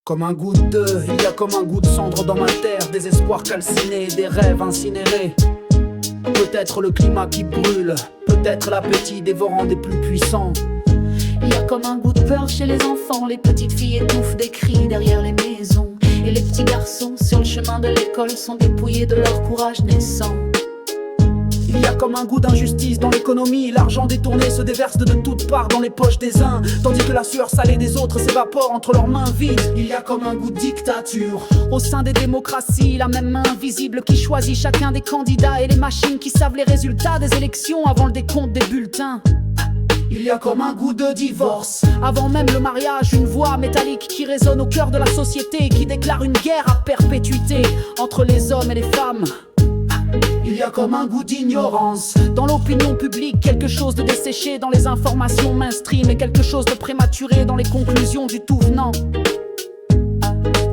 Comme un goût d'œuf, il y a comme un goût de cendre dans ma terre. Des espoirs calcinés, des rêves incinérés. Peut-être le climat qui brûle, peut-être l'appétit dévorant des plus puissants. Il y a comme un goût de peur chez les enfants. Les petites filles étouffent des cris derrière les maisons. Et les petits garçons sur le chemin de l'école sont dépouillés de leur courage naissant. Il y a comme un goût d'injustice dans l'économie. L'argent détourné se déverse de toutes parts dans les poches des uns, tandis que la sueur salée des autres s'évapore entre leurs mains vides. Il y a comme un goût de dictature au sein des démocraties, la même main invisible qui choisit chacun des candidats, et les machines qui savent les résultats des élections avant le décompte des bulletins. Il y a comme un goût de divorce avant même le mariage, une voix métallique qui résonne au cœur de la société, qui déclare une guerre à perpétuité entre les hommes et les femmes. Il y a comme un goût d'ignorance dans l'opinion publique, quelque chose de desséché dans les informations mainstream, et quelque chose de prématuré dans les conclusions du tout venant.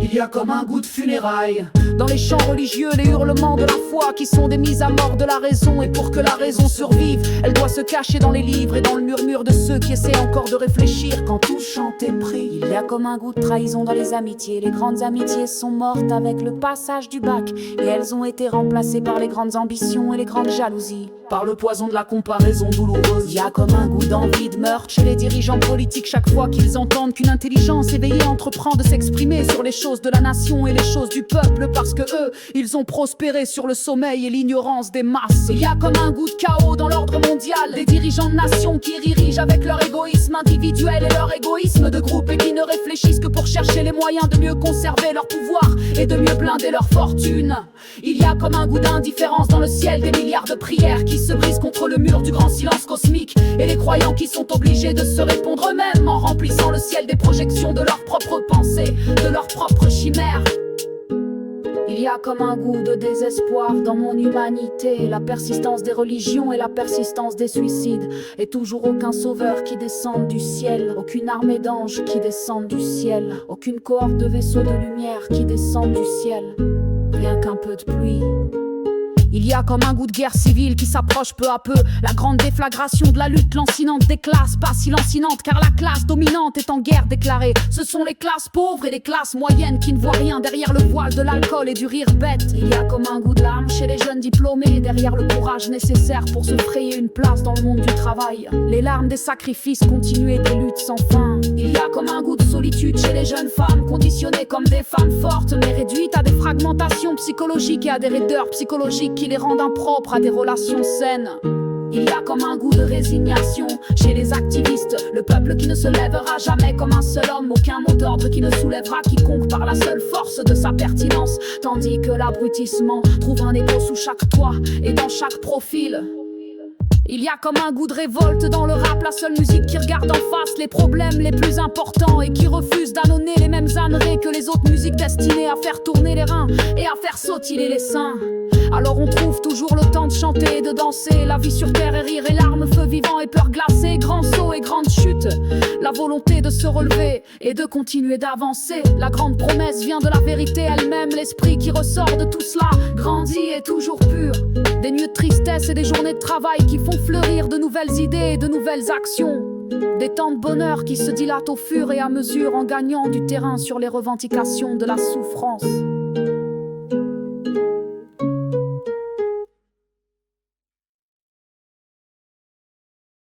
Il y a comme un goût de funérailles dans les chants religieux, les hurlements de la foi qui sont des mises à mort de la raison. Et pour que la raison survive, elle doit se cacher dans les livres et dans le murmure de ceux qui essaient encore de réfléchir quand tout chante et prie. Il y a comme un goût de trahison dans les amitiés. Les grandes amitiés sont mortes avec le passage du bac, et elles ont été remplacées par les grandes ambitions et les grandes jalousies, par le poison de la comparaison douloureuse. Il y a comme un goût d'envie de meurtre chez les dirigeants politiques chaque fois qu'ils entendent qu'une intelligence éveillée entreprend de s'exprimer sur les choses de la nation et les choses du peuple, parce que eux, ils ont prospéré sur le sommeil et l'ignorance des masses. Il y a comme un goût de chaos dans l'ordre mondial, des dirigeants de nations qui dirigent avec leur égoïsme individuel et leur égoïsme de groupe, et qui ne réfléchissent que pour chercher les moyens de mieux conserver leur pouvoir et de mieux blinder leur fortune. Il y a comme un goût d'indifférence dans le ciel, des milliards de prières qui se brisent contre le mur du grand silence cosmique, et les croyants qui sont obligés de se répondre eux-mêmes en remplissant le ciel des projections de leurs propres pensées, de leurs propres chimères. Il y a comme un goût de désespoir dans mon humanité, la persistance des religions et la persistance des suicides, et toujours aucun sauveur qui descende du ciel, aucune armée d'anges qui descendent du ciel, aucune cohorte de vaisseaux de lumière qui descendent du ciel, rien qu'un peu de pluie. Il y a comme un goût de guerre civile qui s'approche peu à peu, la grande déflagration de la lutte lancinante des classes, pas si lancinante car la classe dominante est en guerre déclarée. Ce sont les classes pauvres et les classes moyennes qui ne voient rien derrière le voile de l'alcool et du rire bête. Il y a comme un goût de larmes chez les jeunes diplômés, derrière le courage nécessaire pour se frayer une place dans le monde du travail. Les larmes des sacrifices continués, des luttes sans fin. Il y a comme un goût de solitude chez les jeunes femmes, conditionnées comme des femmes fortes, mais réduites à des fragmentations psychologiques et à des raideurs psychologiques qui les rendent impropres à des relations saines. Il y a comme un goût de résignation chez les activistes, le peuple qui ne se lèvera jamais comme un seul homme, aucun mot d'ordre qui ne soulèvera quiconque par la seule force de sa pertinence, tandis que l'abrutissement trouve un écho sous chaque toit et dans chaque profil. Il y a comme un goût de révolte dans le rap, la seule musique qui regarde en face les problèmes les plus importants et qui refuse d'annoncer les mêmes âneries que les autres musiques destinées à faire tourner les reins et à faire sautiller les seins. Alors on trouve toujours le temps de chanter et de danser, la vie sur terre et rire et larmes, feu vivant et peur glacée, grands sauts et grandes chutes, la volonté de se relever et de continuer d'avancer. La grande promesse vient de la vérité elle-même, l'esprit qui ressort de tout cela grandit et toujours pur. Des nuits de tristesse et des journées de travail qui font fleurir de nouvelles idées et de nouvelles actions. Des temps de bonheur qui se dilatent au fur et à mesure en gagnant du terrain sur les revendications de la souffrance.